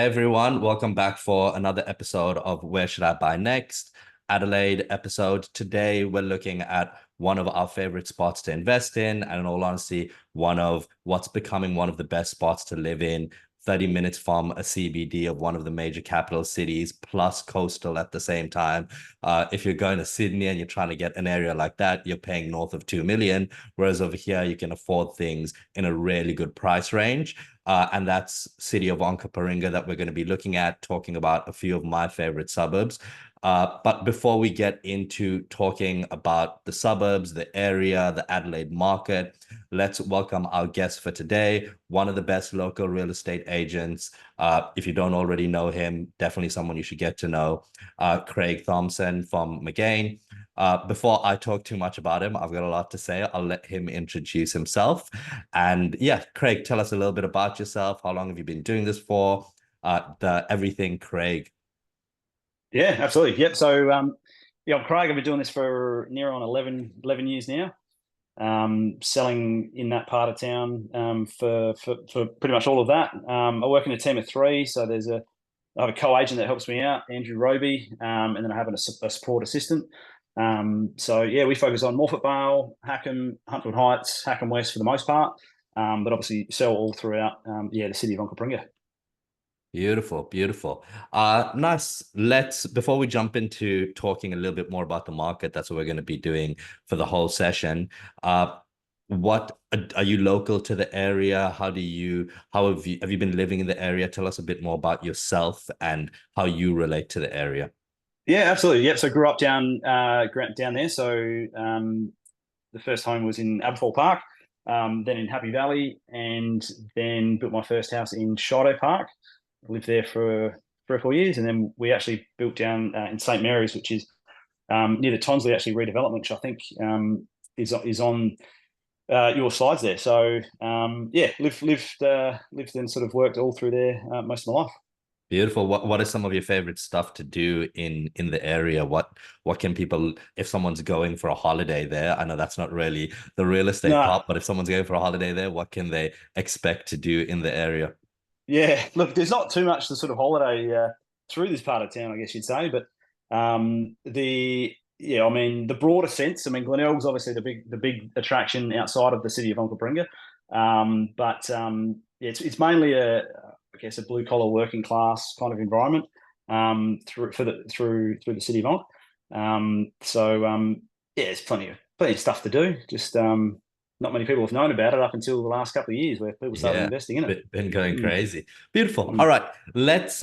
everyone, welcome back for another episode of Where Should I Buy Next? Adelaide episode. Today we're looking at one of our favorite spots to invest in, and in all honesty, one of what's becoming one of the best spots to live in. 30 minutes from a CBD of one of the major capital cities, plus coastal at the same time. If you're going to Sydney and you're trying to get an area like that, you're paying north of 2 million, whereas over here you can afford things in a really good price range. And that's city of Onkaparinga that we're going to be looking at, talking about a few of my favorite suburbs. But before we get into talking about the suburbs, the area, the Adelaide market, let's welcome our guest for today, one of the best local real estate agents. If you don't already know him, definitely someone you should get to know, Craig Thompson from Magain. Before I talk too much about him, I've got a lot to say. I'll let him introduce himself. And yeah, Craig, tell us a little bit about yourself. How long have you been doing this for? The everything, Craig. Yeah, absolutely. Yep. So, I'm Craig. I've been doing this for near on 11 years now, selling in that part of town for pretty much all of that. I work in a team of three. So I have a co-agent that helps me out, Andrew Roby, and then I have a support assistant. So, yeah, we focus on Morphett, Vale, Hackham, Huntwood Heights, Hackham West for the most part, but obviously sell all throughout, the city of Onkaparinga. Beautiful, beautiful. Nice. Before we jump into talking a little bit more about the market, that's what we're going to be doing for the whole session. What are you local to the area? How have you been living in the area? Tell us a bit more about yourself and how you relate to the area. Yeah, absolutely. Yep. So grew up down there. So the first home was in Aberfoyle Park, then in Happy Valley, and then built my first house in Shido Park. Lived there for 3 or 4 years, and then we actually built down in St Mary's, which is near the Tonsley actually redevelopment, which I think is on your slides there. So yeah, lived and sort of worked all through there most of my life. Beautiful. What is some of your favorite stuff to do in the area? What can people, if someone's going for a holiday there? I know that's not really the real estate No, part, but if someone's going for a holiday there, what can they expect to do in the area? yeah, look, there's not too much to sort of holiday through this part of town, I guess you'd say, but I mean, the broader sense. I mean, Glenelg's obviously the big attraction outside of the city of Onkaparinga, but yeah, it's mainly I guess a blue collar working class kind of environment through the city of Onk. Yeah, there's plenty of stuff to do. Just not many people have known about it up until the last couple of years, where people started Yeah, investing in it. been going Mm, crazy. Beautiful. All mm. right, let's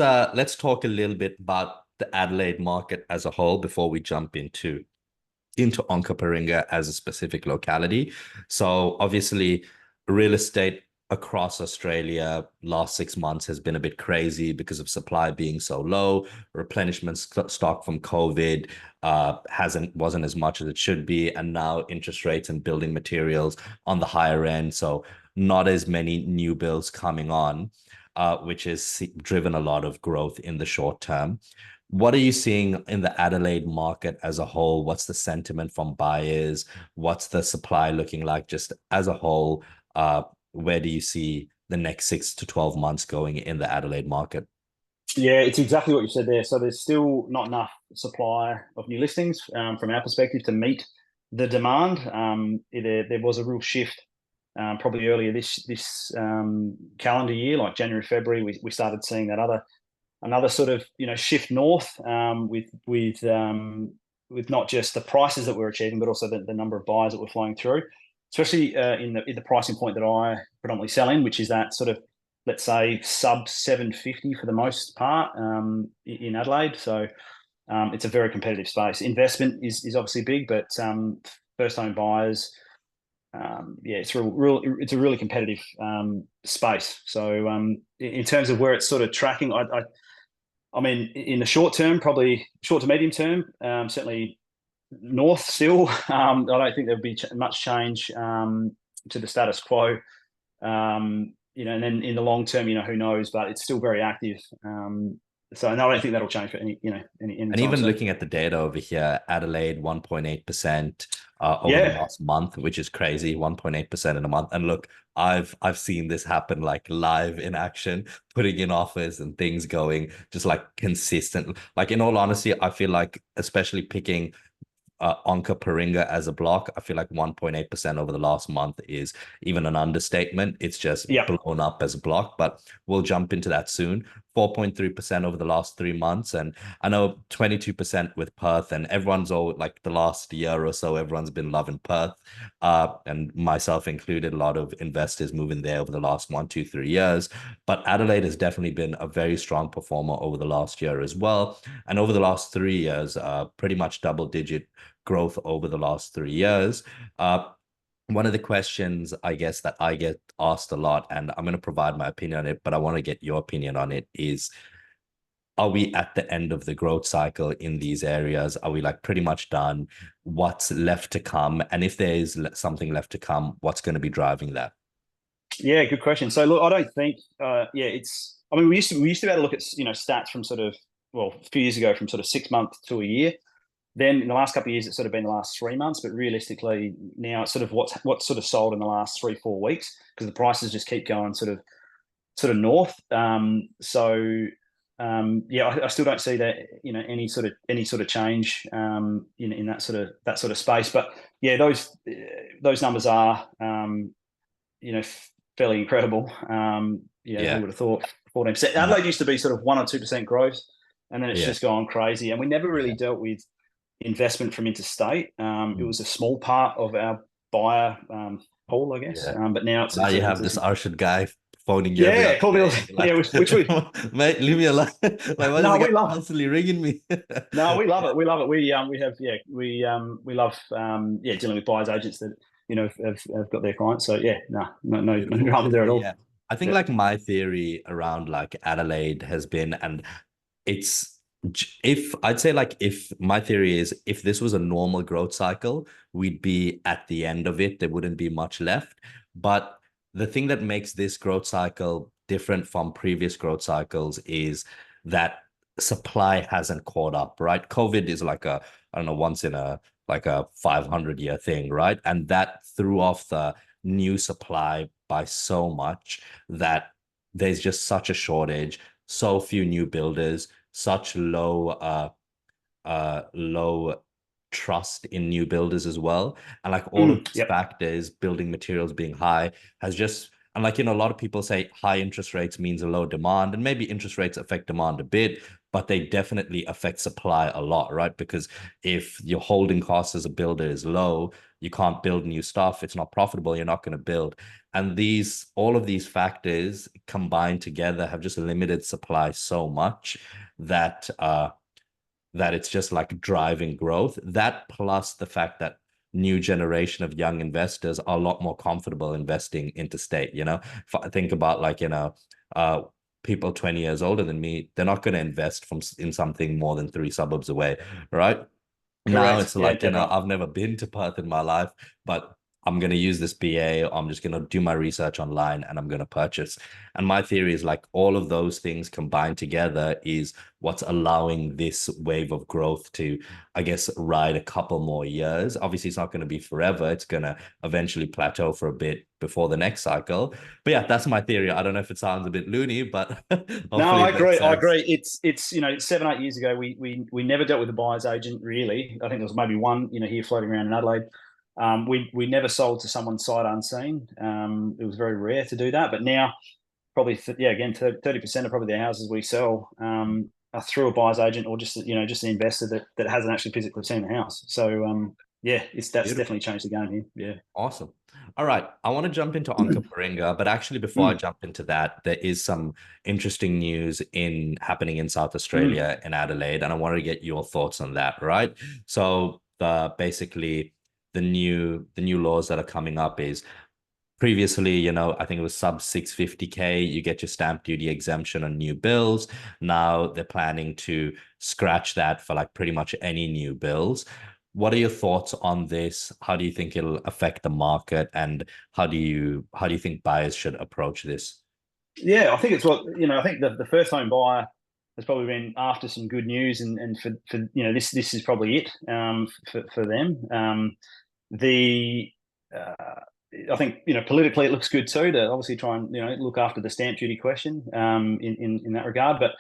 talk a little bit about the Adelaide market as a whole before we jump into Onkaparinga as a specific locality. So obviously, real estate across Australia last 6 months has been a bit crazy because of supply being so low. Replenishment stock from COVID hasn't wasn't as much as it should be, and now interest rates and building materials on the higher end. So not as many new builds coming on, which has driven a lot of growth in the short term. What are you seeing in the Adelaide market as a whole? What's the sentiment from buyers? What's the supply looking like just as a whole? Where do you see the next 6 to 12 months going in the Adelaide market? Yeah, it's exactly what you said there. So there's still not enough supply of new listings from our perspective to meet the demand. There was a real shift probably earlier this calendar year, like January, February. We started seeing that another sort of shift north with not just the prices that we're achieving, but also the number of buyers that were flowing through, especially in the pricing point that I predominantly sell in, which is that sort of, let's say, sub 750 for the most part in Adelaide. So it's a very competitive space. Investment is obviously big, but first home buyers, yeah, it's it's a really competitive space. So in terms of where it's sort of tracking, I mean, in the short term, probably short to medium term, certainly north still. I don't think there'll be much change to the status quo. And then in the long term, who knows? But it's still very active. So no, I don't think that'll change for any And time even soon. looking at the data over here, Adelaide 1.8% over the Yeah, last month, which is crazy, 1.8% in a month. And look, I've seen this happen like live in action, putting in offers and things going just like consistent. Like in all honesty, I feel like especially picking Onkaparinga as a block, I feel like 1.8% over the last month is even an understatement. It's just yeah, blown up as a block, but we'll jump into that soon. 4.3% over the last 3 months. And I know 22% with Perth, and everyone's all like the last year or so, everyone's been loving Perth. And myself included, a lot of investors moving there over the last 1, 2, 3 years. But Adelaide has definitely been a very strong performer over the last year as well. And over the last 3 years, pretty much double digit growth over the last 3 years. One of the questions I guess that I get asked a lot, and I'm going to provide my opinion on it, but I want to get your opinion on it, is are we at the end of the growth cycle in these areas? Are we like pretty much done? What's left to come? And if there is something left to come, what's going to be driving that? yeah. Good question. So look, I don't think, yeah, it's. I mean, we used to be able to look at stats from sort of a few years ago from sort of 6 months to a year. Then in the last couple of years, it's sort of been the last 3 months, but realistically now it's sort of what's sort of sold in the last 3 4 weeks because the prices just keep going sort of north. Yeah, I still don't see that any sort of change in that sort of space. But yeah, those numbers are you know fairly incredible. Who Yeah, would have thought 14%? Adelaide used to be sort of 1 or 2% growth, and then it's yeah, just gone crazy. And we never really yeah, dealt with investment from interstate. It mm, was a small part of our buyer pool, I guess. yeah. But now Now you have this arshad guy phoning you every yeah, other call me. day. Yeah, Like, which we mate, leave me alone. Like, why does no, the guy we love. constantly ringing me? No, we love Yeah. it. We love it. We have we love dealing with buyers agents that have got their clients. So yeah, no Beautiful, drama there at beautiful. all. Yeah. I think Yeah. like my theory around like Adelaide has been, and it's if I'd say like if my theory is if this was a normal growth cycle, we'd be at the end of it. There wouldn't be much left. But the thing that makes this growth cycle different from previous growth cycles is that supply hasn't caught up, right? COVID is like a, I don't know, once in a like a 500-year thing, right? And that threw off the new supply by so much that there's just such a shortage, so few new builders, such low trust in new builders as well. And like all of these Yep. factors, building materials being high, has just, and like, a lot of people say high interest rates means a low demand, and maybe interest rates affect demand a bit, but they definitely affect supply a lot, right? Because if your holding cost as a builder is low, you can't build new stuff, it's not profitable, you're not going to build. And all of these factors combined together have just limited supply so much that that it's just like driving growth. That plus the fact that new generation of young investors are a lot more comfortable investing interstate. If I think about like, uh, people 20 years older than me, they're not going to invest in something more than 3 suburbs away, right? Now Correct. it's Yeah, like, dead right. I've never been to Perth in my life, but I'm going to use this BA. I'm just going to do my research online and I'm going to purchase. And my theory is like all of those things combined together is what's allowing this wave of growth to, I guess, ride a couple more years. Obviously, it's not going to be forever. It's going to eventually plateau for a bit before the next cycle. But yeah, that's my theory. I don't know if it sounds a bit loony, but No, hopefully I it makes agree. I sense. agree. It's 7 8 years ago we never dealt with a buyer's agent really. I think there was maybe one here floating around in Adelaide. We never sold to someone sight unseen. It was very rare to do that. But now probably again 30% of probably the houses we sell are through a buyer's agent or just an investor that hasn't actually physically seen the house. So yeah, that's Beautiful. definitely changed the game here. Awesome. All right. I want to jump into Yeah. Onkaparinga, but actually before I Mm, jump into that, there is some interesting news in happening in South mm, Australia in Adelaide, and I want to get your thoughts on that, right? So the basically the new laws that are coming up is previously, I think it was sub 650K, you get your stamp duty exemption on new bills. Now they're planning to scratch that for like pretty much any new bills. What are your thoughts on this? How do you think it'll affect the market, and how do you think buyers should approach this? Yeah, I think it's I think the first home buyer. has probably been after some good news, and for this is probably it for them. The I think politically it looks good too to obviously try and look after the stamp duty question in that regard. But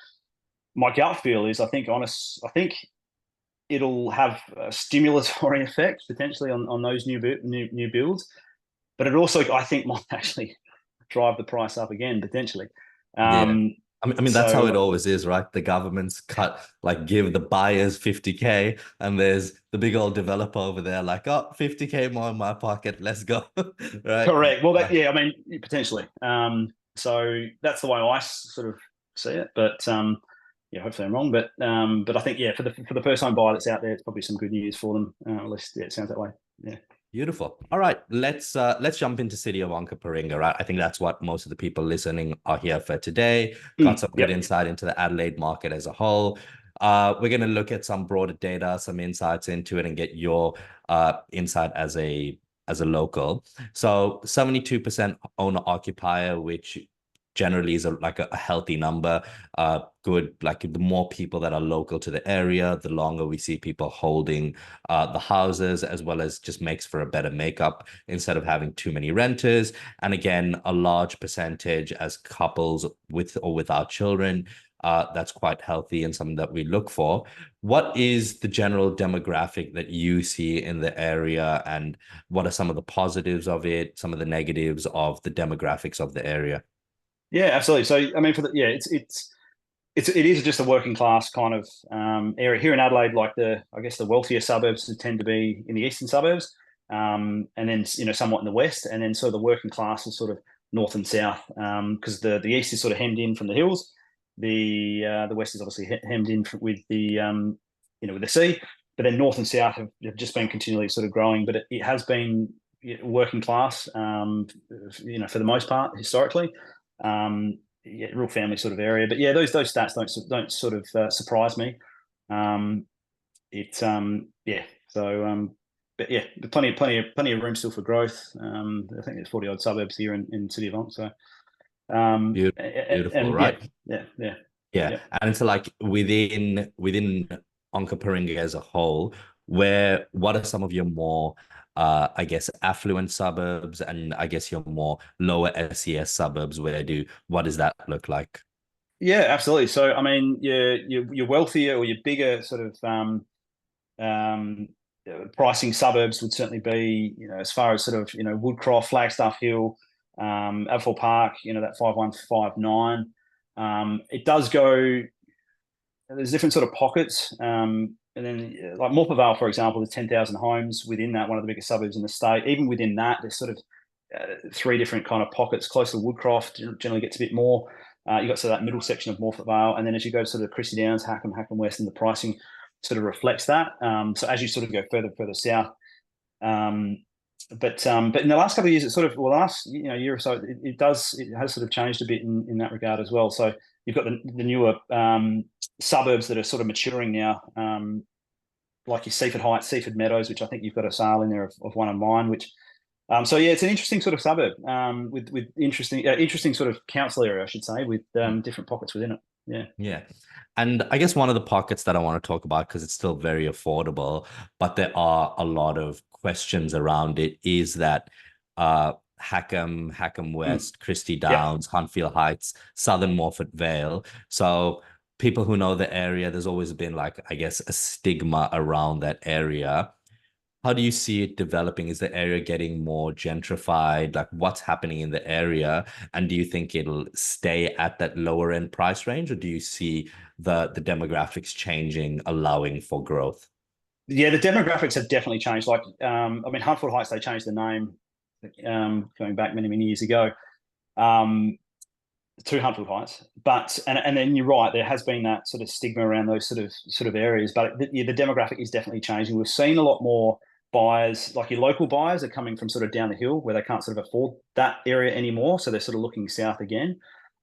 my gut feel is I think it'll have a stimulatory effect potentially on those new builds, but it also I think might actually drive the price up again potentially. Yeah. I mean, that's how it So always is, right? The government's give the buyers 50K, and there's the big old developer over there, like, oh, 50K more in my pocket, let's go. Right. correct. Well, yeah, I mean, potentially. So that's the way I sort of see it. But yeah, hopefully I'm wrong. But I think for the first home buyer that's out there, it's probably some good news for them. At least it sounds that way. Yeah. Beautiful. All right, let's jump into city of Onkaparinga, right? I think that's what most of the people listening are here for today. Got some good Yep. insight into the Adelaide market as a whole. We're going to look at some broader data, some insights into it, and get your insight as a local. So 72% owner occupier, which generally is a healthy number. Good, like the more people that are local to the area, the longer we see people holding the houses, as well as just makes for a better makeup instead of having too many renters. And again, a large percentage as couples with or without children. That's quite healthy and something that we look for. What is the general demographic that you see in the area, and what are some of the positives of it, some of the negatives of the demographics of the area? Yeah, absolutely. So I mean, it is just a working class kind of area here in Adelaide. Like I guess the wealthier suburbs tend to be in the eastern suburbs, and then somewhat in the west, and then sort of the working class is sort of north and south, because the east is sort of hemmed in from the hills. The west is obviously hemmed in with with the sea, but then north and south have just been continually sort of growing. But it has been working class, for the most part historically. Yeah, real family sort of area. But yeah, those stats don't sort of surprise me. Yeah. So but yeah, plenty of room still for growth. I think there's 40 odd suburbs here in City of Onk. So Beautiful, and right? yeah. And it's like within Onkaparinga as a whole, what are some of your more I guess affluent suburbs, and I guess your more lower SES suburbs, what does that look like? Yeah, absolutely. So I mean, your wealthier or your bigger sort of um, pricing suburbs would certainly be, as far as sort of, Woodcroft, Flagstaff Hill, Avondale Park, that 5159. It does go, there's different sort of pockets. And then like Morphett Vale, for example, there's 10,000 homes within that, one of the biggest suburbs in the state. Even within that, there's sort of three different kind of pockets. Close to Woodcroft generally gets a bit more. You got sort of that middle section of Morphett Vale, and then as you go to sort of Chrissy Downs, Hackham West, and the pricing sort of reflects that. So as you sort of go further south, but in the last couple of years, it's sort of, well, last year or so, it has sort of changed a bit in that regard as well. So you've got the newer suburbs that are sort of maturing now, like your Seaford Heights, Seaford Meadows, which I think you've got a sale in there of one of mine, which. So yeah, it's an interesting sort of suburb with interesting sort of council area, I should say, with different pockets within it. Yeah. Yeah. And I guess one of the pockets that I want to talk about, because it's still very affordable, but there are a lot of questions around it, is that Hackham West, Christie Yep. Downs, Huntfield Heights, Southern Morphett Vale. So people who know the area, there's always been like, I guess, a stigma around that area. How do you see it developing? Is the area getting more gentrified? Like, what's happening in the area? And do you think it'll stay at that lower end price range, or do you see the demographics changing, allowing for growth? Yeah, the demographics have definitely changed. Like, I mean, Huntfield Heights, they changed the name going back many years ago to Huntfield Heights. But and then you're right, there has been that sort of stigma around those sort of areas. But the demographic is definitely changing. We've seen a lot more buyers, like your local buyers, are coming from sort of down the hill where they can't sort of afford that area anymore, so they're sort of looking south again.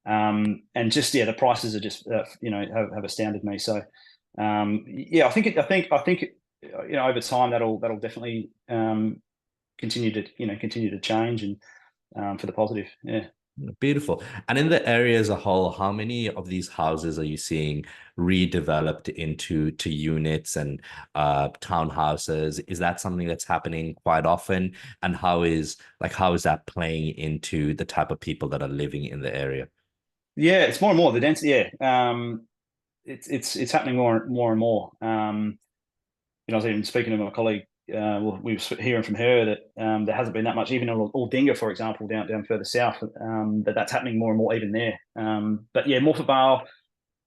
And just the prices are just have astounded me. So yeah, I think over time that'll definitely continue to change and for the positive. Yeah. Beautiful. And in the area as a whole, how many of these houses are you seeing redeveloped into units and townhouses? Is that something that's happening quite often? And how is that playing into the type of people that are living in the area? Yeah, it's more and more the density. Yeah, it's happening more and more. I was even speaking to my colleague. Well, we were hearing from her that there hasn't been that much, even in Aldinga, for example, down further south. That's happening more and more even there. But yeah, Morphett Vale,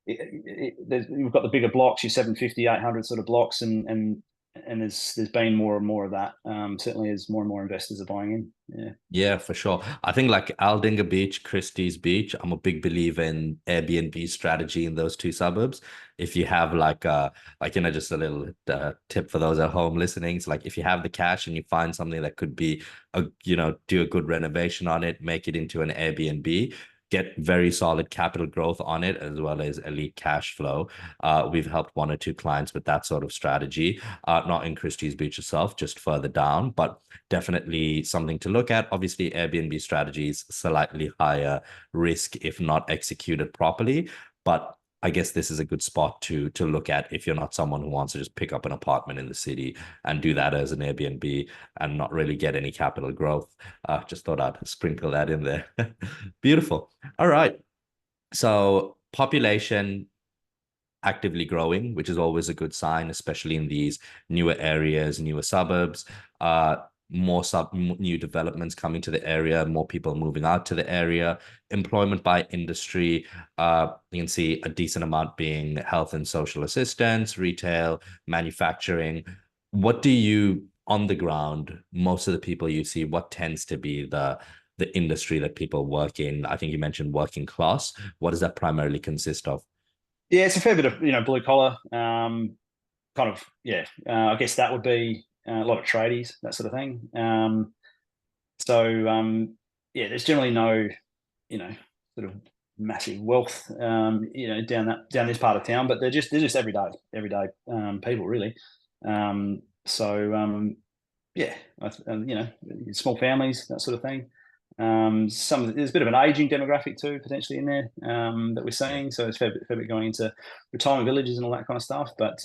we've got the bigger blocks, your 750, 800 sort of blocks, and there's been more and more of that. Certainly, as more and more investors are buying in. Yeah. Yeah, for sure. I think like Aldinga Beach, Christie's Beach, I'm a big believer in Airbnb strategy in those two suburbs. If you have just a little tip for those at home listening. It's like if you have the cash and you find something that could be do a good renovation on it, make it into an Airbnb, get very solid capital growth on it as well as elite cash flow. We've helped one or two clients with that sort of strategy, not in Christie's Beach itself, just further down, but definitely something to look at. Obviously, Airbnb strategies slightly higher risk if not executed properly, but I guess this is a good spot to look at if you're not someone who wants to just pick up an apartment in the city and do that as an Airbnb and not really get any capital growth. Just thought I'd sprinkle that in there. Beautiful. All right. So population actively growing, which is always a good sign, especially in these newer areas, newer suburbs. New developments coming to the area, more people moving out to the area, employment by industry. You can see a decent amount being health and social assistance, retail, manufacturing. What do you on the ground, most of the people you see, what tends to be the industry that people work in? I think you mentioned working class. What does that primarily consist of? Yeah, it's a fair bit of blue collar, kind of. Yeah, I guess that would be a lot of tradies, that sort of thing. Yeah, there's generally no sort of massive wealth down this part of town, but they're just everyday people really. Yeah, small families, that sort of thing. There's a bit of an aging demographic too, potentially in there that we're seeing. So it's fair bit going into retirement villages and all that kind of stuff. But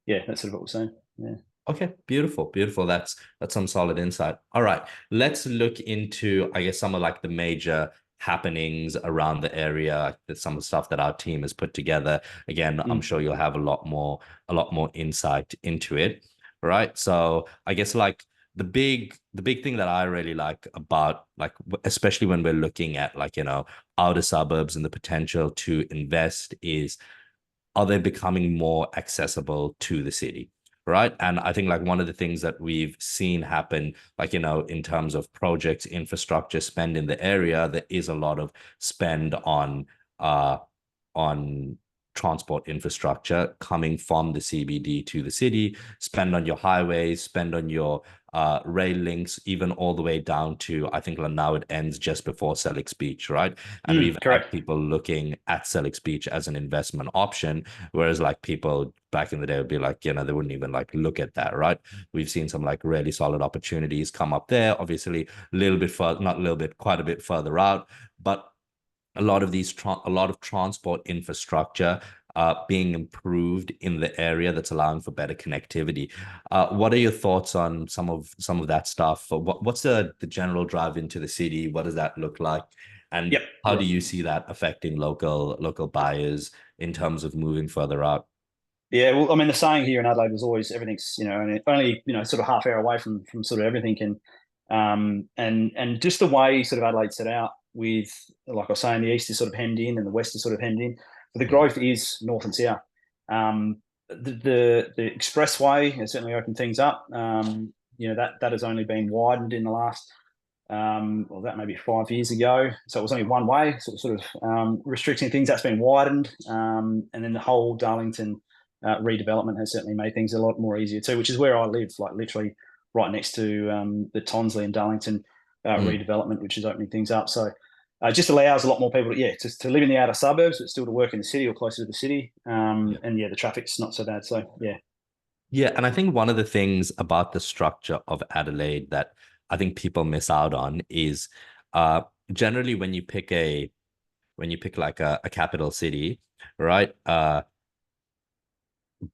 yeah, that's sort of what we're seeing. Yeah. Okay, beautiful, beautiful. That's some solid insight. All right, let's look into, I guess, some of like the major happenings around the area, some of the stuff that our team has put together. Again, I'm Mm. sure you'll have a lot more insight into it. Right. So I guess like the big thing that I really like about like especially when we're looking at like, outer suburbs and the potential to invest is, are they becoming more accessible to the city? Right. And I think like one of the things that we've seen happen, like, in terms of projects, infrastructure spend in the area, there is a lot of spend uh on transport infrastructure coming from the CBD to the city, spend on your highways, spend on your rail links, even all the way down to, I think now it ends just before Selix Beach, right? And we've had Correct. people looking at Selix Beach as an investment option, whereas like people back in the day would be like, they wouldn't even like look at that, right? We've seen some like really solid opportunities come up there, obviously a little bit further, not a little bit, quite a bit further out, but a lot of transport infrastructure being improved in the area that's allowing for better connectivity. What are your thoughts on some of that stuff? What's the general drive into the city? What does that look like? And Yep. how do Yep. you see that affecting local buyers in terms of moving further out? Yeah. Well, I mean, the saying here in Adelaide was always everything's only sort of half hour away from sort of everything, and just the way sort of Adelaide set out with, like I was saying, the east is sort of hemmed in and the west is sort of hemmed in. But the Mm, growth is north and south. The expressway has certainly opened things up. That has only been widened in the last well, that maybe 5 years ago. So it was only one way, sort of restricting things. That's been widened, and then the whole Darlington redevelopment has certainly made things a lot more easier too. Which is where I live, like literally right next to the Tonsley and Darlington mm, redevelopment, which is opening things up. So it just allows a lot more people to live in the outer suburbs, but still to work in the city or closer to the city. yeah. And yeah, the traffic's not so bad. So yeah. Yeah, and I think one of the things about the structure of Adelaide that I think people miss out on is generally when you pick like a capital city, right?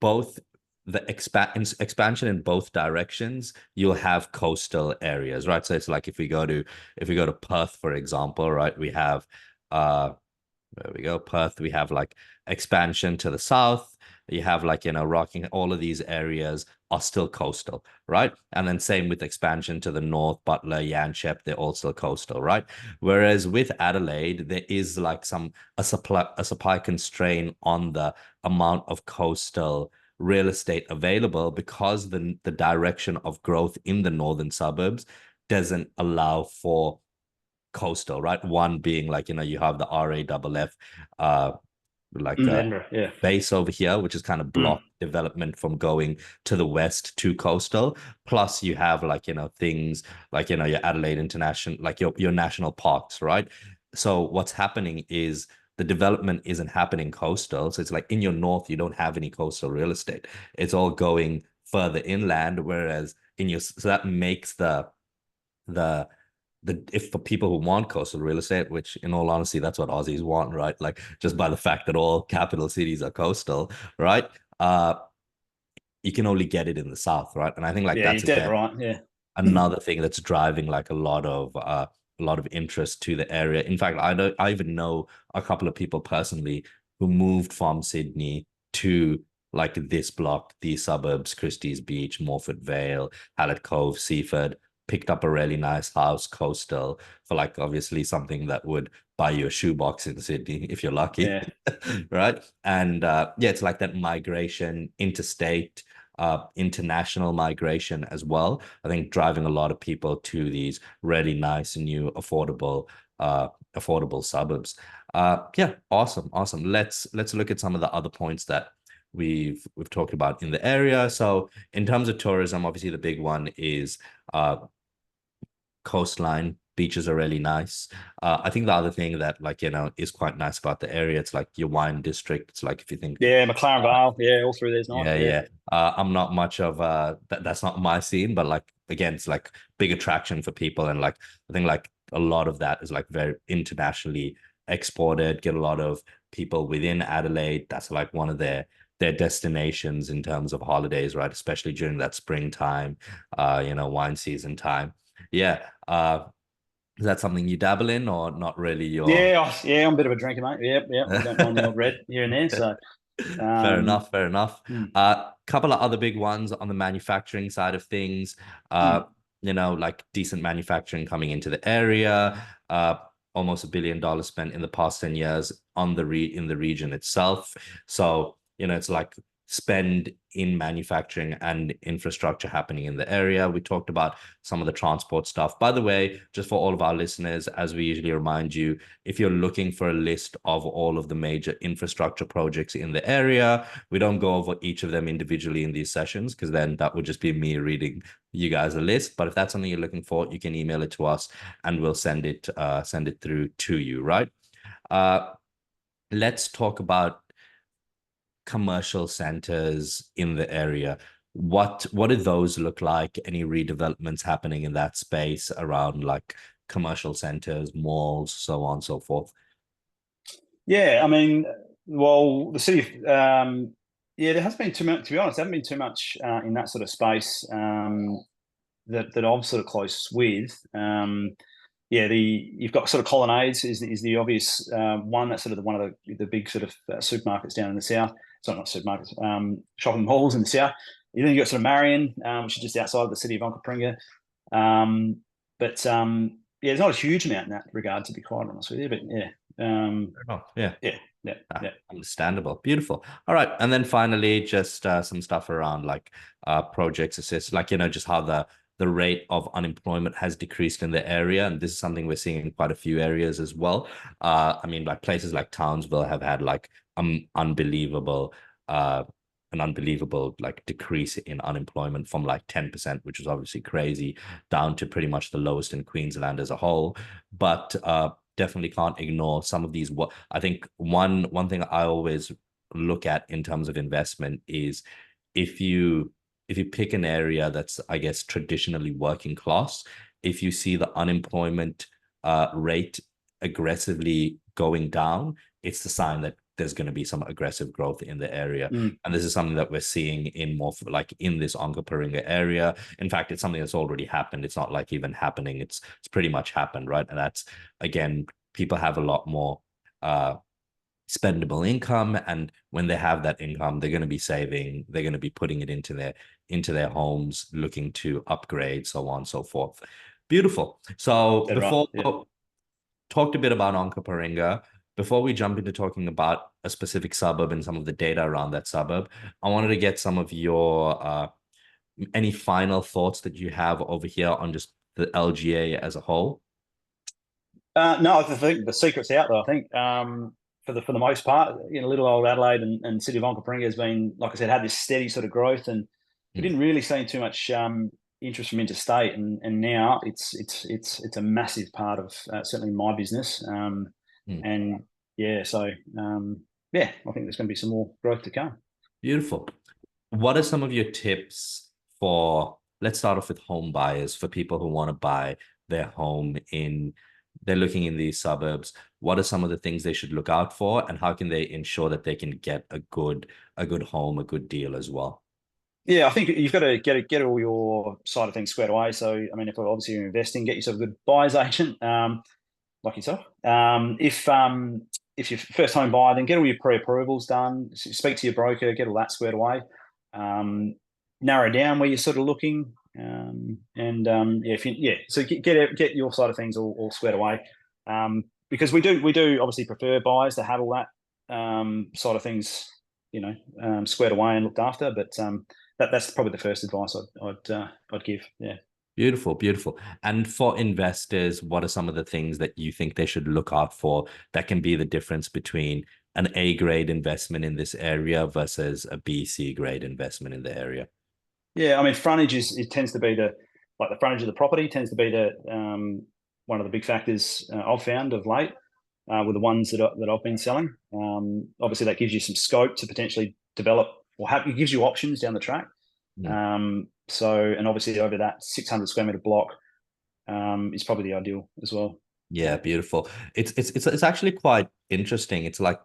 Both the expansion in both directions, you'll have coastal areas, right? So it's like if we go to Perth, for example, right, we have there we go. Perth, we have like expansion to the south. You have like, Rocking, all of these areas are still coastal, right? And then same with expansion to the north, Butler, Yanchep, they're all still coastal, right? Whereas with Adelaide, there is like a supply constraint on the amount of coastal real estate available because the direction of growth in the northern suburbs doesn't allow for coastal, right? One being like, you have the RAFF, like Edinburgh, yeah. base over here, which is kind of Mm. block development from going to the west to coastal. Plus, you have like, things like, your Adelaide International, like your national parks, right? So what's happening is the development isn't happening coastal. So it's like in your north, you don't have any coastal real estate. It's all going further inland, whereas so that makes the if for people who want coastal real estate, which in all honesty, that's what Aussies want, right? Like just by the fact that all capital cities are coastal, right? You can only get it in the south, right? And I think like Yeah, you're that's dead again right. Yeah. another thing that's driving like a lot of interest to the area. In fact, I even know a couple of people personally who moved from Sydney to like this block, these suburbs, Christie's Beach, Morphett Vale, Hallett Cove, Seaford, picked up a really nice house coastal for like obviously something that would buy you a shoebox in Sydney if you're lucky. Yeah. Right. And yeah, it's like that migration interstate, international migration as well. I think driving a lot of people to these really nice new affordable suburbs. Yeah, awesome, awesome. Let's look at some of the other points that we've talked about in the area. So in terms of tourism, obviously the big one is coastline. Beaches are really nice. I think the other thing that like is quite nice about the area, it's like your wine district. It's like if you think Yeah, McLaren Vale. Yeah, all through there's nice. yeah, Yeah. yeah. I'm not much of that's not my scene, but like again, it's like big attraction for people, and like I think like a lot of that is like very internationally exported. Get a lot of people within Adelaide. That's like one of their destinations in terms of holidays, right? Especially during that springtime, wine season time. Yeah. Is that something you dabble in or not really your Yeah, I'm a bit of a drinker, mate. Yeah, yeah. I don't mind the old red here and there. So, Fair um, enough, fair enough. mm, Couple of other big ones on the manufacturing side of things. Uh, mm. like decent manufacturing coming into the area. Almost $1 billion spent in the past 10 years on in the region itself. So, it's like spend in manufacturing and infrastructure happening in the area. We talked about some of the transport stuff. By the way, just for all of our listeners, as we usually remind you, if you're looking for a list of all of the major infrastructure projects in the area, we don't go over each of them individually in these sessions because then that would just be me reading you guys a list. But if that's something you're looking for, you can email it to us and we'll send it through to you, right? Uh, let's talk about commercial centers in the area. What do those look like? Any redevelopments happening in that space around like commercial centers, malls, so on and so forth? Yeah, I mean, well, the city, yeah, there has been too much, to be honest, there haven't been too much in that sort of space that I'm sort of close with. Yeah, you've got sort of Colonnades is the obvious one. That's sort of one of the big sort of supermarkets down in the south. Sorry, not supermarkets, shopping malls in the south. Then you've got sort of Marion, which is just outside of the city of Onkaparinga. But yeah, there's not a huge amount in that regard, to be quite honest with you. But yeah, Oh, yeah. yeah, yeah, yeah. Understandable. Beautiful. All right. And then finally, just some stuff around like projects assist, like, just how the rate of unemployment has decreased in the area. And this is something we're seeing in quite a few areas as well. I mean, like places like Townsville have had like unbelievable uh an unbelievable like decrease in unemployment from like 10%, which is obviously crazy, down to pretty much the lowest in Queensland as a whole. But definitely can't ignore some of these. What I think one thing I always look at in terms of investment is if you pick an area that's, I guess, traditionally working class, if you see the unemployment rate aggressively going down, it's the sign that there's going to be some aggressive growth in the area. Mm. And this is something that we're seeing in more like in this Onkaparinga area. In fact, it's something that's already happened. It's not like even happening. It's pretty much happened, right? And that's, again, people have a lot more spendable income, and when they have that income, they're going to be saving, they're going to be putting it into their homes, looking to upgrade, so on and so forth. Beautiful. So Dead right. before Yeah. talked a bit about Onkaparinga, before we jump into talking about a specific suburb and some of the data around that suburb, I wanted to get some of your any final thoughts that you have over here on just the LGA as a whole. No, I think the secret's out there. I think for the most part, little old Adelaide and city of Onkaparinga has been, like I said, had this steady sort of growth, and we didn't really see too much interest from interstate, and now it's a massive part of certainly my business, and yeah, so yeah, I think there's going to be some more growth to come. Beautiful. What are some of your tips for, let's start off with home buyers, for people who want to buy their home in, they're looking in these suburbs. What are some of the things they should look out for, and how can they ensure that they can get a good home, a good deal as well? Yeah, I think you've got to get all your side of things squared away. So, I mean, if obviously you're investing, get yourself a good buyer's agent, like yourself. If you're first home buyer, then get all your pre-approvals done. Speak to your broker, get all that squared away. Narrow down where you're sort of looking, yeah, so get your side of things all squared away. Because we do obviously prefer buyers to have all that side of things, squared away and looked after. But that's probably the first advice I'd give. Yeah. Beautiful, beautiful. And for investors, what are some of the things that you think they should look out for that can be the difference between an A grade investment in this area versus a B, C grade investment in the area? Yeah, I mean, frontage it tends to be the frontage of the property tends to be the one of the big factors I've found of late with the ones that I've been selling. Obviously, that gives you some scope to potentially develop, or it gives you options down the track. And obviously over that 600 square meter block is probably the ideal as well. Yeah, beautiful. It's actually quite interesting. It's like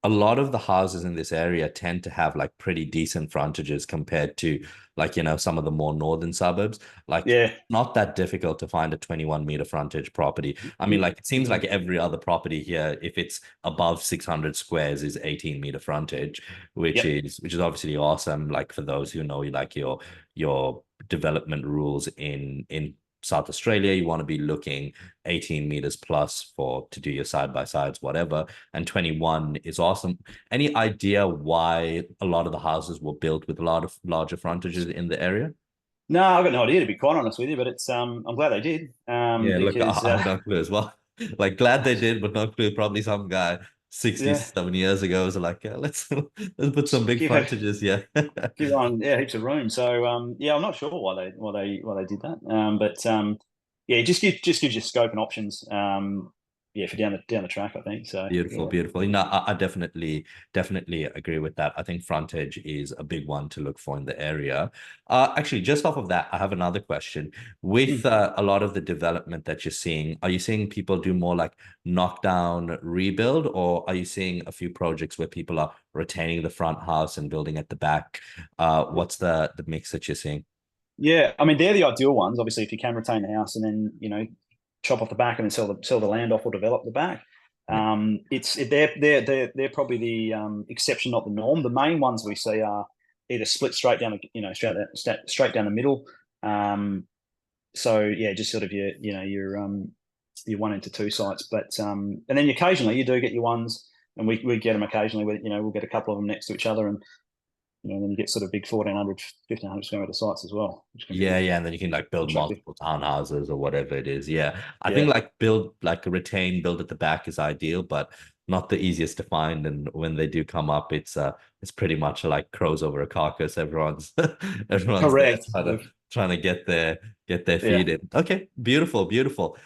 a lot of the houses in this area tend to have like pretty decent frontages compared to, like, some of the more northern suburbs. Like, Yeah. not that difficult to find a 21-meter frontage property. I mean, like, it seems like every other property here, if it's above 600 squares, is 18-meter frontage, which is obviously awesome. Like, for those who know, like, your development rules in South Australia, you want to be looking 18 meters plus to do your side by sides, whatever. And 21 is awesome. Any idea why a lot of the houses were built with a lot of larger frontages in the area? No, I've got no idea, to be quite honest with you, but it's I'm glad they did. Yeah, look, Because I have no clue as well. Like, glad they did, but no clue. Probably some guy 60, yeah, 70 years ago was like, yeah, let's put some big give frontages. Yeah. everyone heaps of room. So yeah, I'm not sure why they did that. But yeah, it just gives you scope and options. Yeah, for down the track, I think. So Beautiful, yeah. beautiful. I definitely agree with that. I think frontage is a big one to look for in the area. Actually, just off of that, I have another question. With a lot of the development that you're seeing, are you seeing people do more like knockdown rebuild, or are you seeing a few projects where people are retaining the front house and building at the back? What's the mix that you're seeing? Yeah, I mean, they're the ideal ones. Obviously, if you can retain the house and then chop off the back and then sell the land off or develop the back. Yeah. They're probably the exception, not the norm. The main ones we see are either split straight down, straight down the middle. So yeah, just sort of your one into two sites. But and then occasionally you do get your ones, and we get them occasionally. We'll get a couple of them next to each other, and then you get sort of big 1,400, 1,500 square meter sites as well, which can Yeah, be yeah, and then you can like build attractive. multiple townhouses or whatever it is. Yeah, I think Yeah, like build at the back is ideal, but not the easiest to find. And when they do come up, it's pretty much like crows over a carcass. Everyone's everyone's there correct. trying to get their Yeah. feet in. Okay, beautiful, beautiful.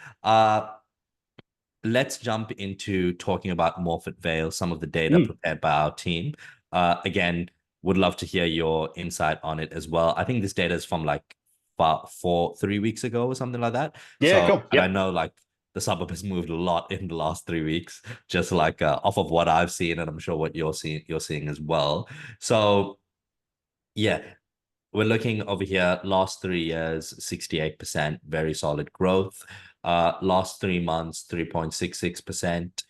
Let's jump into talking about Morphett Vale, some of the data Mm. prepared by our team. Again, would love to hear your insight on it as well. I think this data is from like 3 weeks ago or something like that. Yeah, So, cool. and I Yep. know like the suburb has moved a lot in the last 3 weeks, just like off of what I've seen, and I'm sure what you're seeing as well. So yeah, we're looking over here, last 3 years, 68%, very solid growth. Last 3 months, 3.66%.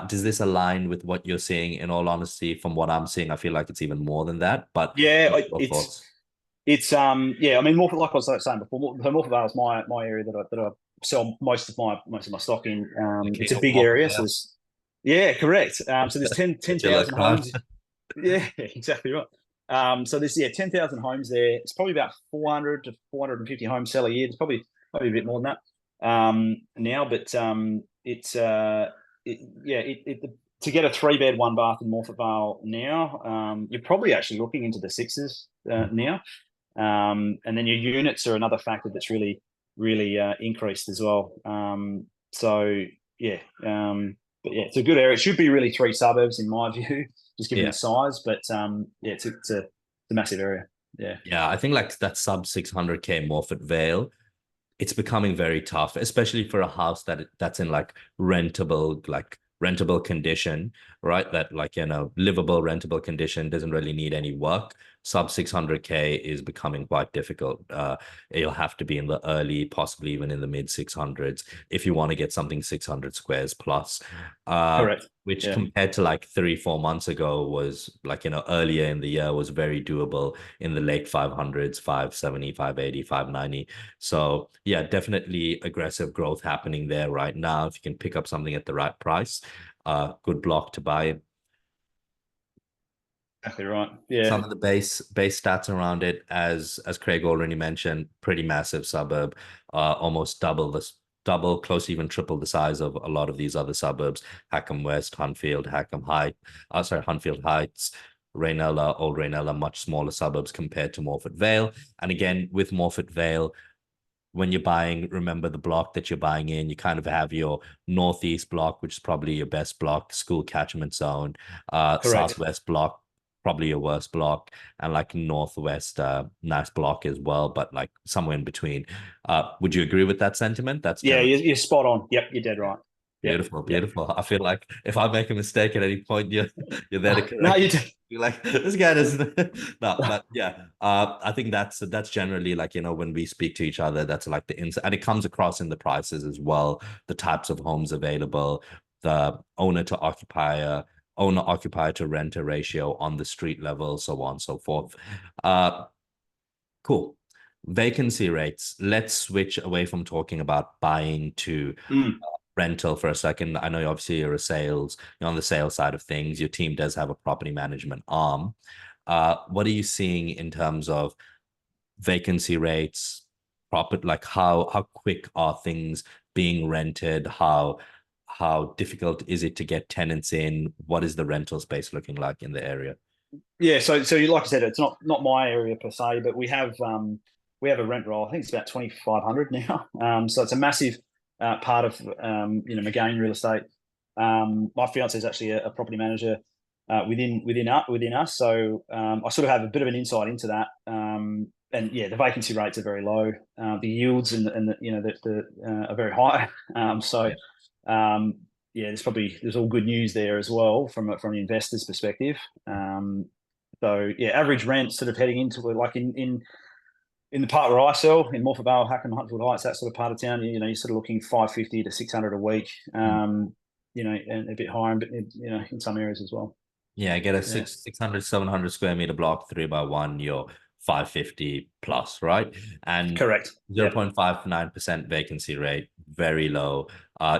Does this align with what you're seeing? In all honesty, from what I'm seeing, I feel like it's even more than that. But Yeah, your thoughts? it's yeah. I mean, Morphett, like I was saying before, so Morphett Vale is my area that I sell most of my stock in. The It's king a of big Morphett area, so Vale. there's yeah, correct. So there's Get your luck 10,000 card. homes. Yeah, exactly right. So there's 10,000 homes there. It's probably about 400 to 450 homes sell a year. It's probably a bit more than that now, but it's yeah, to get a 3-bed 1 bath in Morphett Vale now, you're probably actually looking into the sixes now. And then your units are another factor that's really increased as well. So yeah, but yeah, it's a good area. It should be really 3 suburbs in my view, just given the Yeah. size. But yeah, it's a massive area. Yeah, Yeah, I think like that sub 600K Morphett Vale, it's becoming very tough, especially for a house that's in like rentable condition, right? That like, livable rentable condition, doesn't really need any work. Sub 600K is becoming quite difficult. You'll have to be in the early, possibly even in the mid 600s if you want to get something 600 squares plus. correct. Which Yeah, compared to like 3 4 months ago was like, earlier in the year was very doable in the late 500s, 570, 580, 590. So yeah, definitely aggressive growth happening there right now. If you can pick up something at the right price, good block to buy. exactly right. Yeah, Some of the base stats around it, as Craig already mentioned, pretty massive suburb, almost double, close to even triple the size of a lot of these other suburbs: Hackham West, Hunfield, Hunfield Heights, Raynella, Old Raynella, much smaller suburbs compared to Morphett Vale. And again, with Morphett Vale, when you're buying, remember the block that you're buying in. You kind of have your northeast block, which is probably your best block, school catchment zone, correct. southwest block, probably your worst block, and like northwest, nice block as well, but like somewhere in between. Would you agree with that sentiment? That's Yeah, generally you're spot on. Yep, you're dead right. Yep, beautiful, yep. beautiful. I feel like if I make a mistake at any point, you're there to No, correct you me. do. You're like, this guy doesn't. No, but yeah, I think that's generally like, when we speak to each other, that's like the insight, and it comes across in the prices as well, the types of homes available, the owner occupier to renter ratio on the street level, so on and so forth. Uh, cool. Vacancy rates. Let's switch away from talking about buying to Mm. rental for a second. I know obviously you're on the sales side of things. Your team does have a property management arm. What are you seeing in terms of vacancy rates, like how quick are things being rented? How difficult is it to get tenants in? What is the rental space looking like in the area? Yeah, so like I said, it's not my area per se, but we have a rent roll. I think it's about 2,500 now. So it's a massive part of Magain real estate. My fiance is actually a property manager within us, so I sort of have a bit of an insight into that. And yeah, the vacancy rates are very low. The yields and are very high. So Yeah. yeah, there's all good news there as well from an investor's perspective. So yeah, average rent sort of heading into it, like in the part where I sell in Morphett Vale, Hackham, Huntfield Heights, that sort of part of town, you're sort of looking 550 to 600 a week, and a bit higher, but in some areas as well. Yeah, I get a Yeah, 600, 700 square meter block, 3 by 1, you're 550 plus, right? And correct. Yep, 0.59% vacancy rate, very low.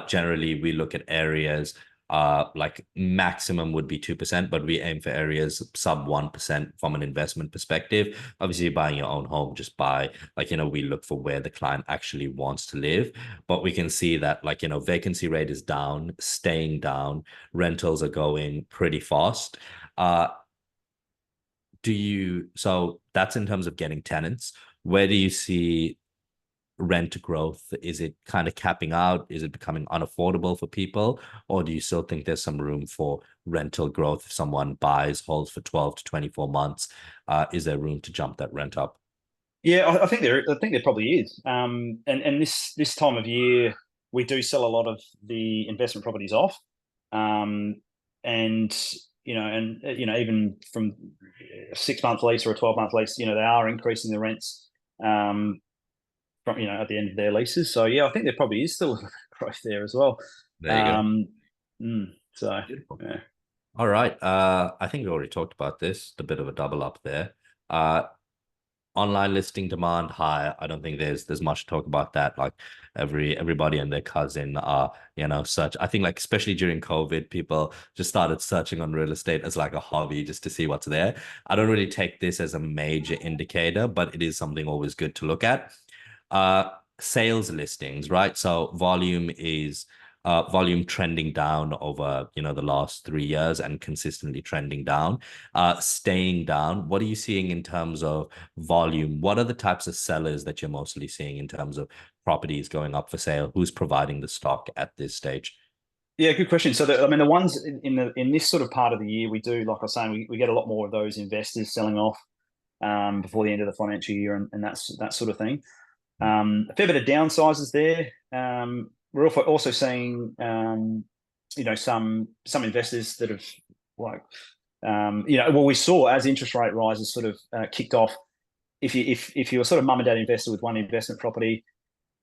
Generally, we look at areas, like maximum would be 2%, but we aim for areas sub 1% from an investment perspective. Obviously, buying your own home, just buy, like, we look for where the client actually wants to live. But we can see that, like, vacancy rate is down, staying down, rentals are going pretty fast. Uh, so that's in terms of getting tenants. Where do you see rent growth? Is it kind of capping out? Is it becoming unaffordable for people? Or do you still think there's some room for rental growth? If someone buys, holds for 12 to 24 months, is there room to jump that rent up? yeah, I think there probably is. And this time of year, we do sell a lot of the investment properties off, and even from a 6-month lease or a 12-month lease, they are increasing the rents from at the end of their leases. So yeah, I think there probably is still growth there as well. There you go. So Beautiful. yeah. All right. I think we already talked about this, a bit of a double up there. Online listing demand high. I don't think there's much to talk about that. Like everybody and their cousin are, search. I think like especially during COVID, people just started searching on real estate as like a hobby just to see what's there. I don't really take this as a major indicator, but it is something always good to look at. Uh, Sales listings, right? So volume trending down over the last 3 years and consistently trending down, staying down. What are you seeing in terms of volume? What are the types of sellers that you're mostly seeing in terms of properties going up for sale? Who's providing the stock at this stage? Yeah, good question. So, the ones in this sort of part of the year, we do, like I was saying, we get a lot more of those investors selling off before the end of the financial year, and that's that sort of thing. A fair bit of downsizes there. We're also seeing, some investors that have we saw as interest rate rises sort of kicked off. If you were sort of mum and dad investor with one investment property,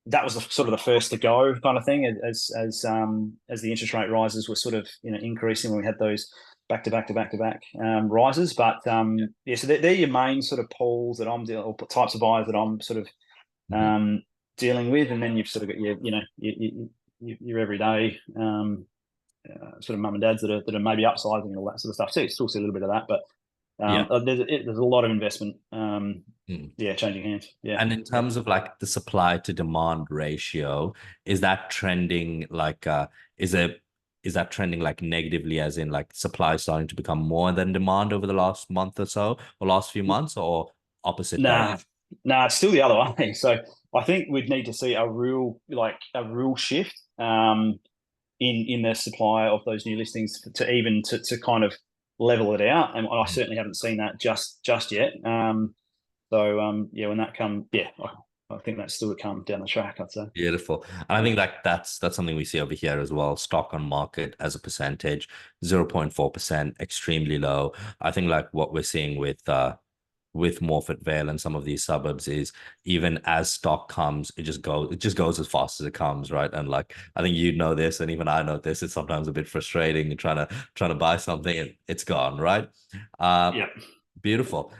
that was sort of the first to go kind of thing as the interest rate rises were sort of increasing when we had those back to back rises. But yeah, so they're your main sort of pools that I'm dealing, or types of buyers that I'm sort of dealing with, and then you've sort of got your everyday sort of mum and dads that are maybe upsizing and all that sort of stuff. So you still see a little bit of that, but there's a lot of investment changing hands. Yeah. And in terms of like the supply to demand ratio, is that trending like is that trending like negatively, as in like supply starting to become more than demand over the last month or so, or last few months, or opposite direction? Nah, it's still the other way. So I think we'd need to see a real shift in the supply of those new listings to kind of level it out. And I certainly haven't seen that just yet. When that comes, I think that's still to come down the track, I'd say. Beautiful. And I think that's something we see over here as well. Stock on market as a percentage, 0.4%, extremely low. I think like what we're seeing with Morphett, Vale, and some of these suburbs is even as stock comes, it just goes as fast as it comes, right? And like I think you know this, and even I know this. It's sometimes a bit frustrating trying to buy something and it's gone, right? Yeah. Beautiful.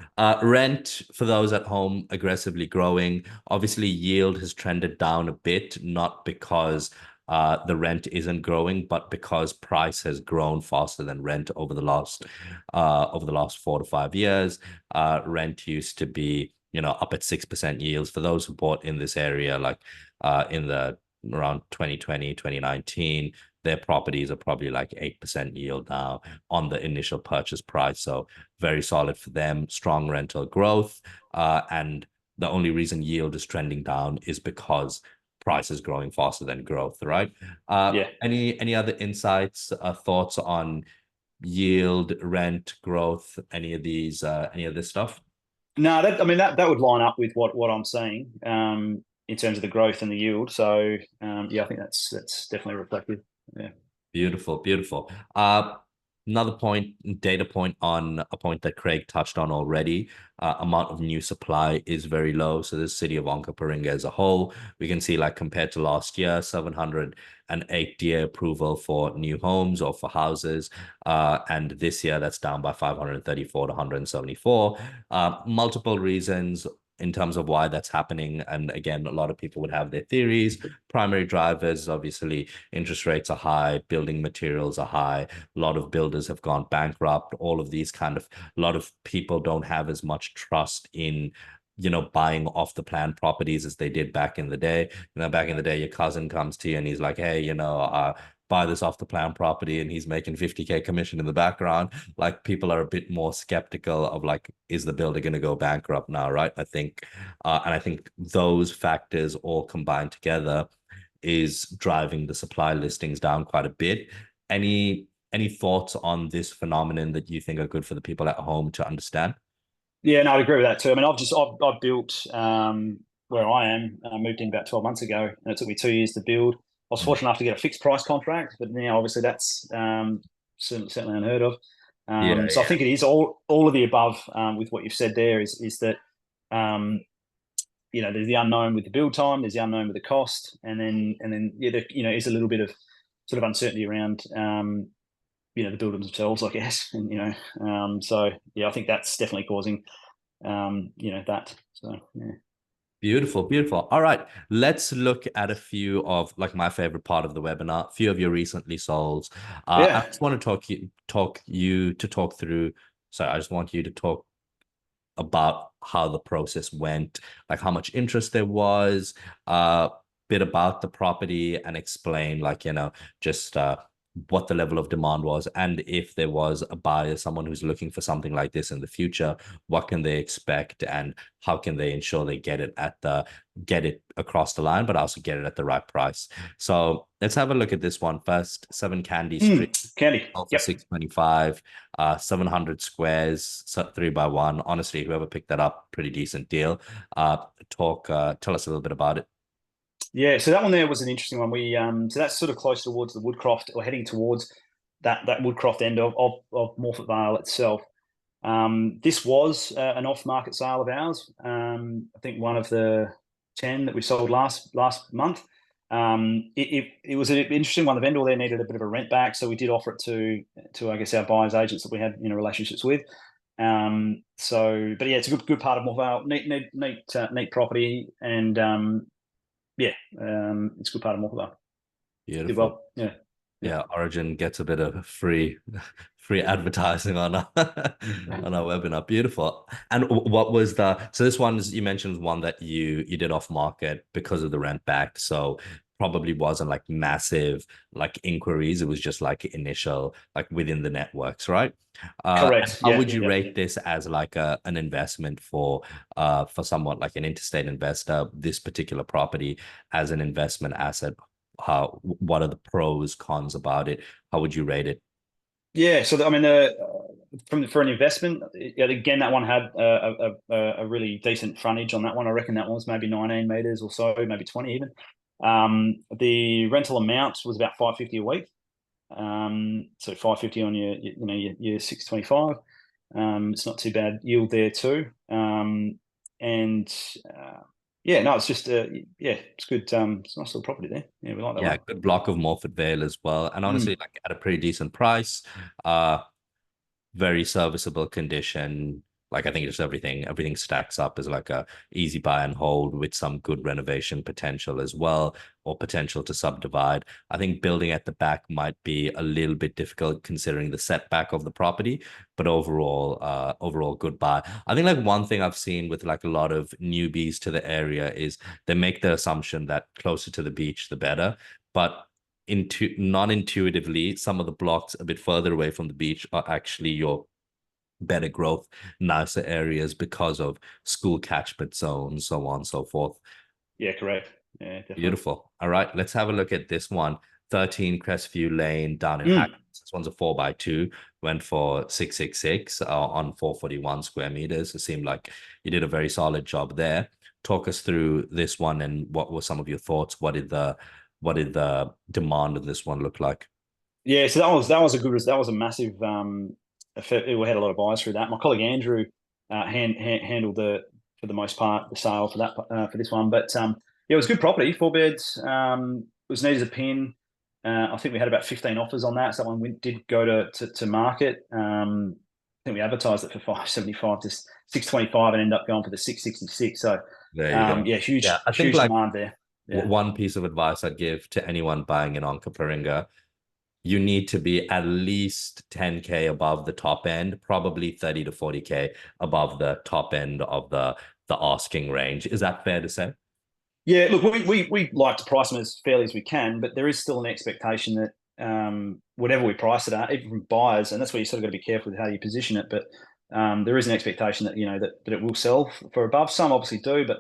Rent for those at home aggressively growing. Obviously, yield has trended down a bit, not because the rent isn't growing, but because price has grown faster than rent over the last 4 to 5 years. Rent used to be up at 6% yields for those who bought in this area, like in the around 2020, 2019. Their properties are probably like 8% yield now on the initial purchase price. So very solid for them, strong rental growth. And the only reason yield is trending down is because price is growing faster than growth, right? Any other insights, thoughts on yield, rent, growth, any of this stuff? No, that would line up with what I'm seeing in terms of the growth and the yield. So I think that's definitely reflective. Yeah. Beautiful. Another data point on a point that Craig touched on already. Amount of new supply is very low. So the city of Onkaparinga as a whole, we can see like compared to last year, 708 DA approval for new homes or for houses. And this year that's down by 534 to 174. Multiple reasons in terms of why that's happening. And again, a lot of people would have their theories. Primary drivers, obviously, interest rates are high, building materials are high, a lot of builders have gone bankrupt, all of these a lot of people don't have as much trust in buying off the plan properties as they did back in the day. Back in the day, your cousin comes to you and he's like, hey, buy this off the plan property, and he's making 50K commission in the background. Like people are a bit more skeptical of like, is the builder going to go bankrupt now, right? I think those factors all combined together is driving the supply listings down quite a bit. Any thoughts on this phenomenon that you think are good for the people at home to understand? Yeah, no, I agree with that too. I mean, I've built where I am. I moved in about 12 months ago, and it took me 2 years to build. was fortunate enough to get a fixed price contract, but now obviously that's certainly unheard of. Yeah, So I think it is all of the above with what you've said there is that there's the unknown with the build time, there's the unknown with the cost, and then is a little bit of sort of uncertainty around the buildings themselves, I guess, and so yeah, I think that's definitely causing that. So yeah. Beautiful, beautiful. All right, let's look at a few of like my favorite part of the webinar, a few of your recently solds. I Yeah, just want to talk through. So I just want you to talk about how the process went, like how much interest there was, a bit about the property, and explain like just what the level of demand was, and if there was a buyer, someone who's looking for something like this in the future, what can they expect, and how can they ensure they get it across the line, but also get it at the right price. So let's have a look at this one first. 7 Candy Street. Candy. All for Yep. 625, 700 squares, 3x1. Honestly, whoever picked that up, pretty decent deal. Tell us a little bit about it. Yeah, so that one there was an interesting one. We so that's sort of close towards the Woodcroft, or heading towards that Woodcroft end of Morphett Vale itself. This was an off-market sale of ours. I think one of the 10 that we sold last month. It was an interesting one. The vendor there needed a bit of a rent back, so we did offer it to I guess our buyers agents that we had relationships with. But yeah, it's a good part of Morphett Vale. Neat property, and it's a good part of Morphett. Did Beautiful. well. Yeah. Yeah, Origin gets a bit of free advertising on our on our webinar. Beautiful. And what was so this one is, you mentioned, one that you did off market because of the rent back. So probably wasn't like massive like inquiries. It was just like initial, like within the networks, right? And Correct. how Yeah. would you Yeah. rate this as like an investment for someone like an interstate investor, this particular property as an investment asset? What are the pros, cons about it? How would you rate it? Yeah, so I mean, for an investment, again, that one had a really decent frontage on that one. I reckon that one was maybe 19 meters or so, maybe 20 even. The rental amount was about 550 a week. So 550 on your 625. It's not too bad yield there too. And yeah, no, it's just it's good. It's a nice little property there. Yeah, we like that Yeah, one. good block of Morphett Vale as well. And honestly, Mm. like at a pretty decent price. Very serviceable condition. Like I think just everything stacks up as like a easy buy and hold with some good renovation potential as well, or potential to subdivide. I think building at the back might be a little bit difficult considering the setback of the property, but overall good buy. I think like one thing I've seen with like a lot of newbies to the area is they make the assumption that closer to the beach the better, but non-intuitively, some of the blocks a bit further away from the beach are actually your better growth, nicer areas because of school catchment zones, so on and so forth. Yeah, correct. Yeah, definitely. Beautiful. All right, let's have a look at this one. 13 Crestview Lane down in Mm. Hackney. This one's a 4x2, went for 666 on 441 square meters. It seemed like you did a very solid job there. Talk us through this one and what were some of your thoughts? What did the demand of this one look like? Yeah, so that was a massive we had a lot of buyers through that. My colleague Andrew handled for the most part the sale for that for this one, but yeah, it was good property, 4 beds. It was neat as a pin. I think we had about 15 offers on that. So that one did go to market. I think we advertised it for 575 to 625 and ended up going for the 666. So There you go. yeah, Yeah, I think huge like demand there. Yeah. one piece of advice I'd give to anyone buying an Onkaparinga, you need to be at least 10K above the top end, probably 30 to 40K above the top end of the asking range. Is that fair to say? Yeah, look, we like to price them as fairly as we can, but there is still an expectation that whatever we price it at, even from buyers, and that's where you sort of got to be careful with how you position it. But there is an expectation that that it will sell for above. Some obviously do, but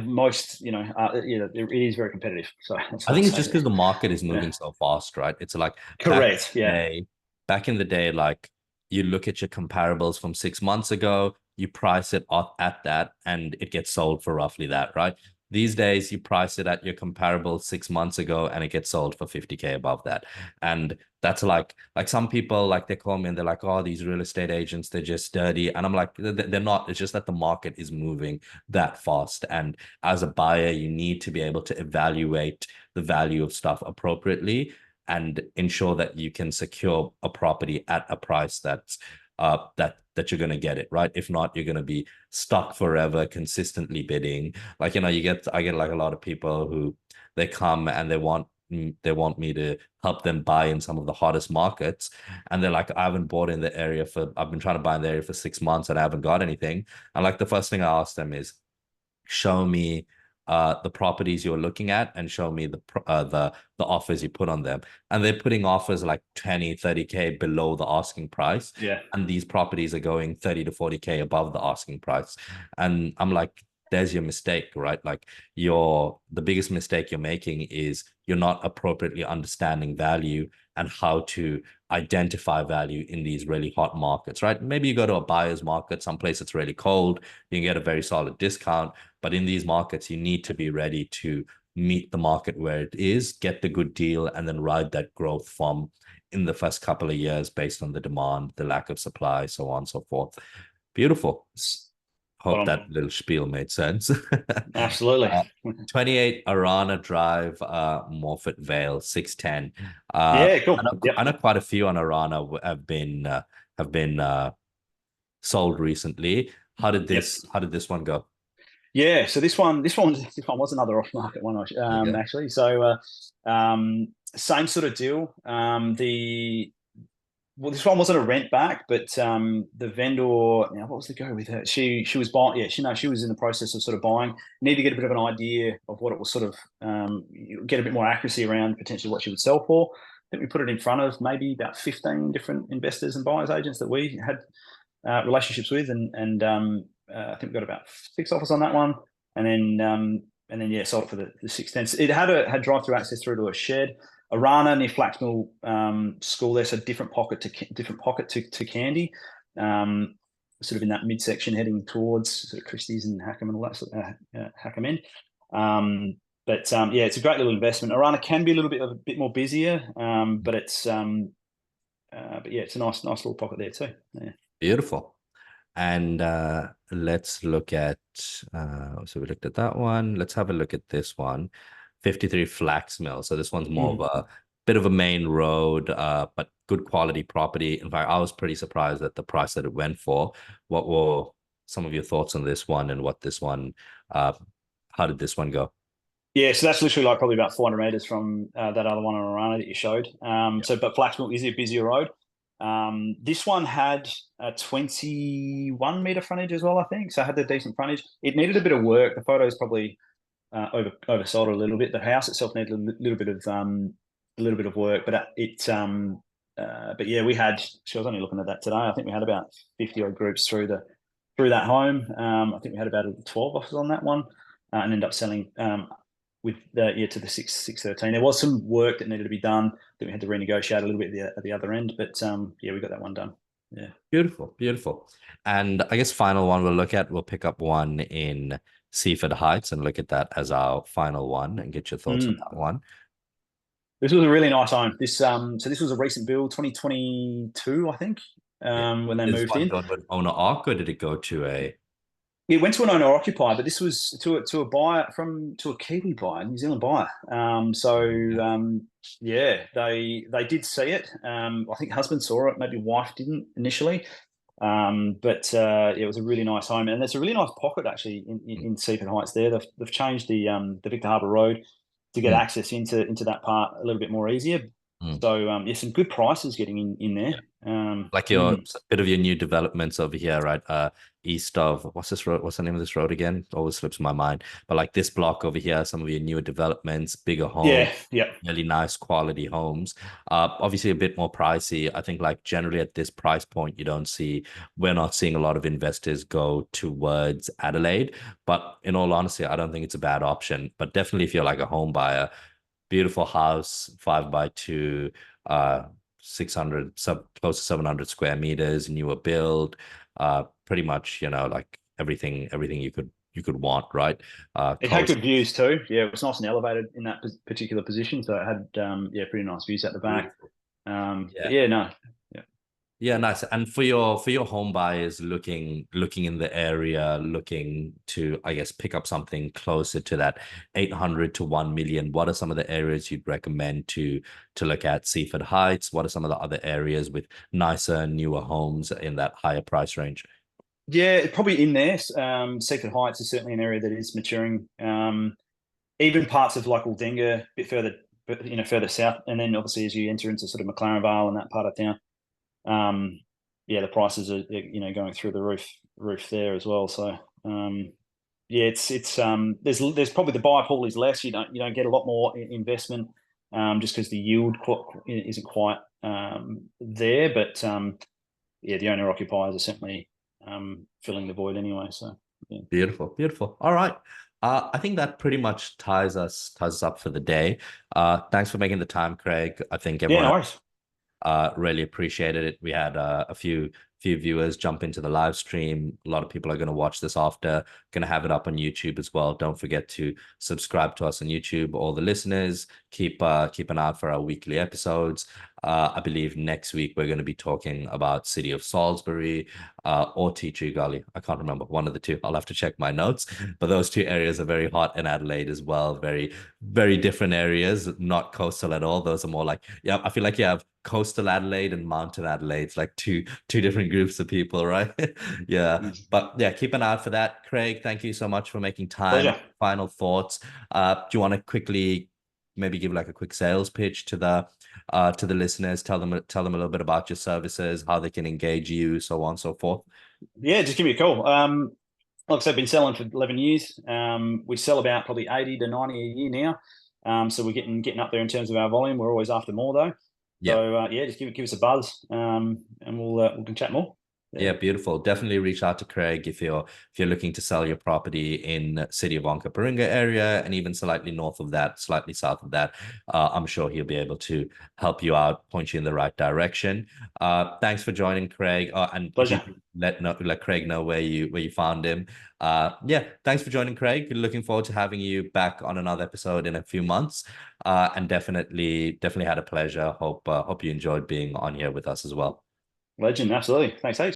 most it is very competitive. So that's I what I'd think it's say just because there. the market is Yeah, moving so fast, right? It's like back correct. in the Yeah, day, back in the day, like you look at your comparables from 6 months ago, you price it at that, and it gets sold for roughly that, right? These days, you price it at your comparable 6 months ago, and it gets sold for 50K above that. And that's like some people, like, they call me and they're like, oh, these real estate agents, they're just dirty. And I'm like, they're not. It's just that the market is moving that fast. And as a buyer, you need to be able to evaluate the value of stuff appropriately and ensure that you can secure a property at a price that's that you're going to get it right. If not, you're going to be stuck forever consistently bidding. Like, I get like a lot of people who they come and they want me to help them buy in some of the hottest markets, and they're like, I haven't bought in the area for I've been trying to buy in the area for 6 months and I haven't got anything. And like the first thing I ask them is, show me the properties you're looking at and show me the offers you put on them. And they're putting offers like 20, 30K below the asking price. Yeah. And these properties are going 30 to 40K above the asking price. And I'm like, there's your mistake, right? Like, the biggest mistake you're making is you're not appropriately understanding value and how to identify value in these really hot markets, right? Maybe you go to a buyer's market, someplace that's really cold, you can get a very solid discount. But in these markets, you need to be ready to meet the market where it is, get the good deal, and then ride that growth from in the first couple of years based on the demand, the lack of supply, so on and so forth. Beautiful. Hope that little spiel made sense. Absolutely. 28 Arana Drive, Morphett Vale, 610. Yeah, cool. Yep. I know quite a few on Arana have been sold recently. How did this one go? Yeah, so this one was another off-market one, Okay. actually. So same sort of deal. This one wasn't a rent back, but the vendor, what was the go with her? She was buying. Yeah, she was in the process of sort of buying. Need to get a bit of an idea of what it was sort of get a bit more accuracy around potentially what she would sell for. I think we put it in front of maybe about 15 different investors and buyers agents that we had relationships with, and I think we got about 6 offers on that one, and then yeah, sold it for the 610. It had drive-through access through to a shed. Arana near Flaxmill School there, so different pocket to Candy, sort of in that midsection heading towards sort of Christie's and Hackham and all that sort of, Hackham end. Yeah, it's a great little investment. Arana can be a bit more busier, but yeah, it's a nice little pocket there too. Yeah. Beautiful. And let's look at, so we looked at that one. Let's have a look at this one, 53 Flax Mill. So this one's more of a bit of a main road, but good quality property. In fact, I was pretty surprised at the price that it went for. What were some of your thoughts on this one, and how did this one go? Yeah, so that's literally like probably about 400 meters from that other one on Arana that you showed. But Flaxmill is a busier road. This one had a 21-meter frontage as well, I think. So it had the decent frontage. It needed a bit of work. The photos probably oversold it a little bit. The house itself needed a little bit of work, but but yeah, I was only looking at that today. I think we had about 50 odd groups through that home. I think we had about 12 offers on that one, and ended up selling with to the 613. There was some work that needed to be done that we had to renegotiate a little bit at the other end, but yeah, we got that one done. Yeah. Beautiful. And I guess final one we'll pick up one in Seaford Heights and look at that as our final one and get your thoughts on that one. This was a really nice home. This was a recent build, 2022, I think, when they moved in. Done with owner occupied, or did it go to a? It went to an owner occupied, but this was to a buyer to a Kiwi buyer, New Zealand buyer. Yeah, they did see it. I think husband saw it, maybe wife didn't initially. Yeah, it was a really nice home, and there's a really nice pocket actually in Seaford Heights there. They've changed the Victor Harbour Road to get access into that part a little bit more easier. So yeah, some good prices getting in there. Like a bit of your new developments over here, right? East of what's this road? What's the name of this road again? Always slips my mind. But like this block over here, some of your newer developments, bigger homes, really nice quality homes. Obviously a bit more pricey. I think like generally at this price point, we're not seeing a lot of investors go towards Adelaide. But in all honesty, I don't think it's a bad option. But definitely if you're like a home buyer, beautiful house, 5x2, 600, close to 700 square meters, newer build, pretty much, like everything you you could want, right? It had Coast. good views too. Yeah, it was nice and elevated in that particular position, so it had pretty nice views at the back. Beautiful. But Yeah. yeah, no, yeah. Yeah, nice. And for your home buyers looking in the area, looking to, I guess, pick up something closer to that 800 to 1 million, what are some of the areas you'd recommend to look at? Seaford Heights, what are some of the other areas with nicer, newer homes in that higher price range? Yeah, probably in there. Seaford Heights is certainly an area that is maturing. Even parts of like Aldinga, a bit further, but further south, and then obviously as you enter into sort of McLaren Vale and that part of town, yeah, the prices are going through the roof there as well. So yeah, it's there's probably the buy pool is less. You don't get a lot more investment just because the yield isn't quite there. But yeah, the owner occupiers are certainly filling the void anyway. So yeah. Beautiful, beautiful. All right. I think that pretty much ties us up for the day. Thanks for making the time, Craig. I think Yeah, everyone no worries. really appreciated it. We had a few viewers jump into the live stream. A lot of people are going to watch this after. Going to have it up on YouTube as well. Don't forget to subscribe to us on YouTube. All the listeners, keep an eye out for our weekly episodes. I believe next week we're going to be talking about City of Salisbury or Tea Gully. I can't remember, one of the two. I'll have to check my notes. But those two areas are very hot in Adelaide as well. Very, very different areas, not coastal at all. Those are more like, yeah, I feel like you have coastal Adelaide and mountain Adelaide. It's like two different groups of people, right? Yeah. Mm. But yeah, keep an eye out for that. Craig, thank you so much for making time. Pleasure. Final thoughts. Do you want to quickly maybe give like a quick sales pitch to the listeners? Tell them a little bit about your services, how they can engage you, so on and so forth. Yeah, just give me a call. Like I said, I've been selling for 11 years. We sell about probably 80 to 90 a year now. So we're getting up there in terms of our volume. We're always after more though. Yeah. So yeah, just give us a buzz, and we can chat more. Yeah, Yeah, beautiful. Definitely reach out to Craig if you're looking to sell your property in city of Onkaparinga area and even slightly north of that, slightly south of that. I'm sure he'll be able to help you out, point you in the right direction. Thanks for joining, Craig. And if you pleasure. could let Craig know where you found him. Yeah, thanks for joining, Craig. Looking forward to having you back on another episode in a few months. And definitely had a pleasure. Hope you enjoyed being on here with us as well. Legend, absolutely. Thanks, H.